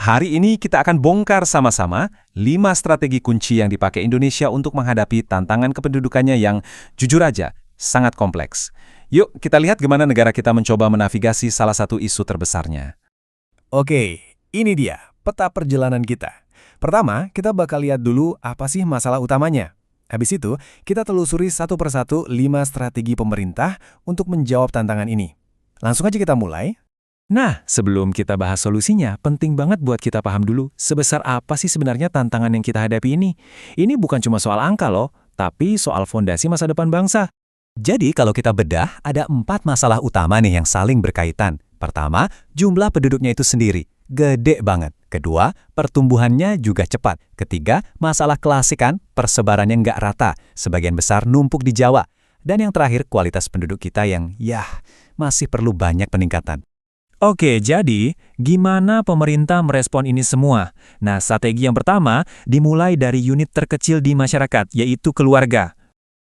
Hari ini kita akan bongkar sama-sama 5 strategi kunci yang dipakai Indonesia untuk menghadapi tantangan kependudukannya yang jujur aja sangat kompleks. Yuk kita lihat gimana negara kita mencoba menavigasi salah satu isu terbesarnya. Oke, ini dia peta perjalanan kita. Pertama, kita bakal lihat dulu apa sih masalah utamanya. Habis itu, kita telusuri satu persatu 5 strategi pemerintah untuk menjawab tantangan ini. Langsung aja kita mulai. Nah, sebelum kita bahas solusinya, penting banget buat kita paham dulu sebesar apa sih sebenarnya tantangan yang kita hadapi ini. Ini bukan cuma soal angka loh, tapi soal fondasi masa depan bangsa. Jadi kalau kita bedah, ada 4 masalah utama nih yang saling berkaitan. Pertama, jumlah penduduknya itu sendiri. Gede banget. Kedua, pertumbuhannya juga cepat. Ketiga, masalah klasik kan, persebarannya nggak rata. Sebagian besar numpuk di Jawa. Dan yang terakhir, kualitas penduduk kita yang, masih perlu banyak peningkatan. Oke, jadi gimana pemerintah merespon ini semua? Nah, strategi yang pertama dimulai dari unit terkecil di masyarakat, yaitu keluarga.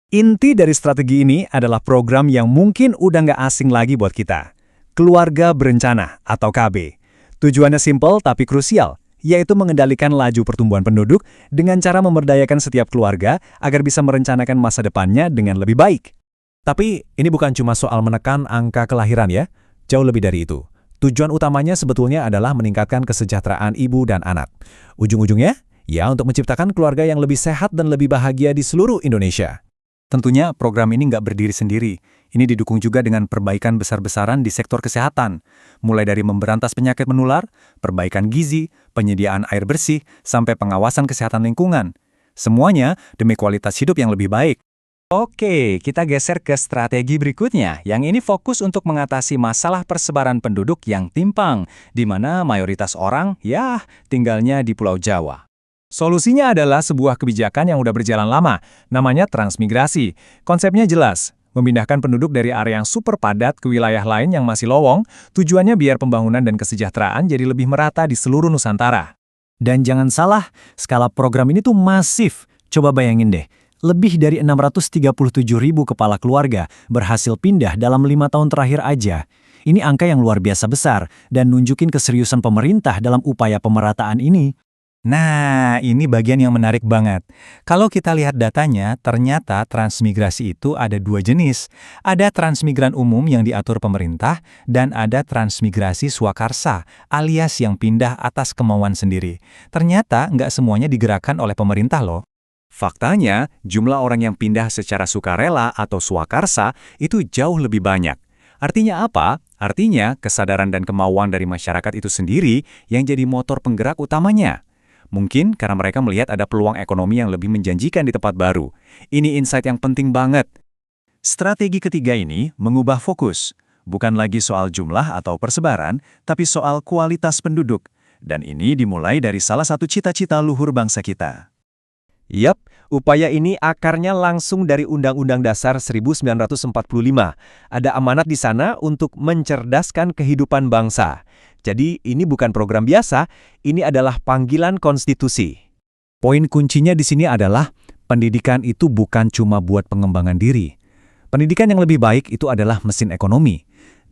Inti dari strategi ini adalah program yang mungkin udah nggak asing lagi buat kita. Keluarga Berencana atau KB. Tujuannya simpel tapi krusial, yaitu mengendalikan laju pertumbuhan penduduk dengan cara memberdayakan setiap keluarga agar bisa merencanakan masa depannya dengan lebih baik. Tapi ini bukan cuma soal menekan angka kelahiran ya, jauh lebih dari itu. Tujuan utamanya sebetulnya adalah meningkatkan kesejahteraan ibu dan anak. Ujung-ujungnya, ya untuk menciptakan keluarga yang lebih sehat dan lebih bahagia di seluruh Indonesia. Tentunya program ini nggak berdiri sendiri. Ini didukung juga dengan perbaikan besar-besaran di sektor kesehatan. Mulai dari memberantas penyakit menular, perbaikan gizi, penyediaan air bersih, sampai pengawasan kesehatan lingkungan. Semuanya demi kualitas hidup yang lebih baik. Oke, kita geser ke strategi berikutnya. Yang ini fokus untuk mengatasi masalah persebaran penduduk yang timpang, di mana mayoritas orang, tinggalnya di Pulau Jawa. Solusinya adalah sebuah kebijakan yang udah berjalan lama, namanya transmigrasi. Konsepnya jelas, memindahkan penduduk dari area yang super padat ke wilayah lain yang masih lowong, tujuannya biar pembangunan dan kesejahteraan jadi lebih merata di seluruh Nusantara. Dan jangan salah, skala program ini tuh masif. Coba bayangin deh. Lebih dari 637.000 kepala keluarga berhasil pindah dalam 5 tahun terakhir aja. Ini angka yang luar biasa besar dan nunjukin keseriusan pemerintah dalam upaya pemerataan ini. Nah, ini bagian yang menarik banget. Kalau kita lihat datanya, ternyata transmigrasi itu ada 2 jenis. Ada transmigran umum yang diatur pemerintah, dan ada transmigrasi swakarsa, alias yang pindah atas kemauan sendiri. Ternyata nggak semuanya digerakkan oleh pemerintah loh. Faktanya, jumlah orang yang pindah secara sukarela atau swakarsa itu jauh lebih banyak. Artinya apa? Artinya kesadaran dan kemauan dari masyarakat itu sendiri yang jadi motor penggerak utamanya. Mungkin karena mereka melihat ada peluang ekonomi yang lebih menjanjikan di tempat baru. Ini insight yang penting banget. Strategi ketiga ini mengubah fokus. Bukan lagi soal jumlah atau persebaran, tapi soal kualitas penduduk. Dan ini dimulai dari salah satu cita-cita luhur bangsa kita. Yap, upaya ini akarnya langsung dari Undang-Undang Dasar 1945. Ada amanat di sana untuk mencerdaskan kehidupan bangsa. Jadi ini bukan program biasa, ini adalah panggilan konstitusi. Poin kuncinya di sini adalah pendidikan itu bukan cuma buat pengembangan diri. Pendidikan yang lebih baik itu adalah mesin ekonomi.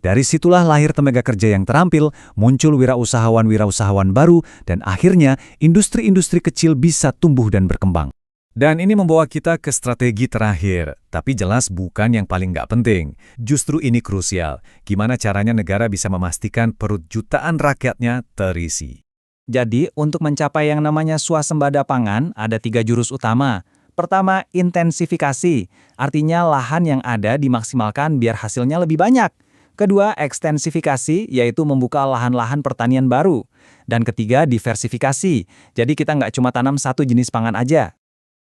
Dari situlah lahir tenaga kerja yang terampil, muncul wirausahawan-wirausahawan baru, dan akhirnya industri-industri kecil bisa tumbuh dan berkembang. Dan ini membawa kita ke strategi terakhir, tapi jelas bukan yang paling nggak penting. Justru ini krusial, gimana caranya negara bisa memastikan perut jutaan rakyatnya terisi. Jadi, untuk mencapai yang namanya swasembada pangan, ada 3 jurus utama. Pertama, intensifikasi. Artinya lahan yang ada dimaksimalkan biar hasilnya lebih banyak. Kedua, ekstensifikasi, yaitu membuka lahan-lahan pertanian baru. Dan ketiga, diversifikasi. Jadi kita nggak cuma tanam satu jenis pangan aja.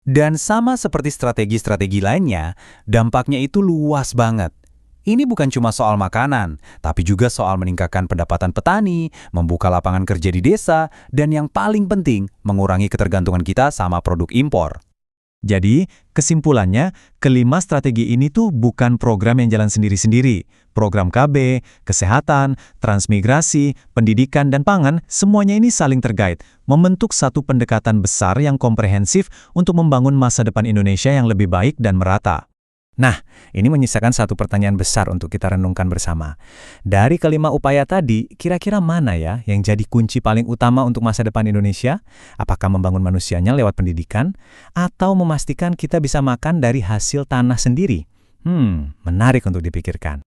Dan sama seperti strategi-strategi lainnya, dampaknya itu luas banget. Ini bukan cuma soal makanan, tapi juga soal meningkatkan pendapatan petani, membuka lapangan kerja di desa, dan yang paling penting, mengurangi ketergantungan kita sama produk impor. Jadi, kesimpulannya, kelima strategi ini tuh bukan program yang jalan sendiri-sendiri. Program KB, kesehatan, transmigrasi, pendidikan, dan pangan, semuanya ini saling terkait, membentuk satu pendekatan besar yang komprehensif untuk membangun masa depan Indonesia yang lebih baik dan merata. Nah, ini menyisakan satu pertanyaan besar untuk kita renungkan bersama. Dari kelima upaya tadi, kira-kira mana ya yang jadi kunci paling utama untuk masa depan Indonesia? Apakah membangun manusianya lewat pendidikan? Atau memastikan kita bisa makan dari hasil tanah sendiri? Menarik untuk dipikirkan.